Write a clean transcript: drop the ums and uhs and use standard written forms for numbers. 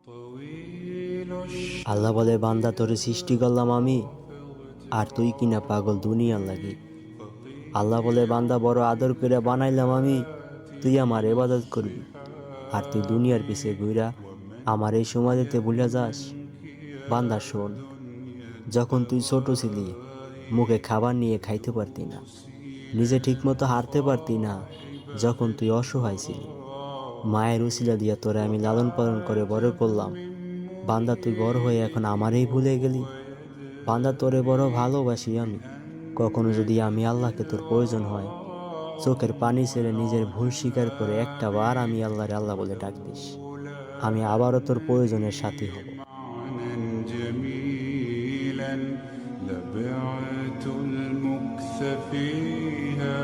طويل আল্লাহ বলে, বান্দা তোরে সৃষ্টি করলাম আমি, আর তুই কিনা পাগল দুনিয়ার লাগি। আল্লাহ বলে, বান্দা বড় আদর করে বানাইলাম আমি, তুই আমার ইবাদত করবি, আর তুই দুনিয়ার পিছে ঘুরা আমার এই সময় দিতে ভুলে যাস। বান্দা শোন, যখন তুই ছোট ছিলি, মুখে খাবার নিয়ে খাইতে পারতি না, নিজে ঠিকমতো হাঁটতে পারতি না, যখন তুই অসহায় ছিলি, মায়ের উছিলা দিয়া তোরে আমি লালন পালন করে বড় করলাম। বান্দা তুই বড় হয়ে এখন আমারই ভুলে গেলি। বান্দা তোরে বড় ভালোবাসি আমি। কখনো যদি আমি আল্লাহকে তোর প্রয়োজন হয়, চোখের পানি ছেড়ে নিজের ভুল স্বীকার করে একটা বার আমি আল্লাহরে আল্লাহ বলে ডাক দিস, আমি আবারও তোর প্রয়োজনের সাথী হব। معنى جميلا لبعت المكث فيها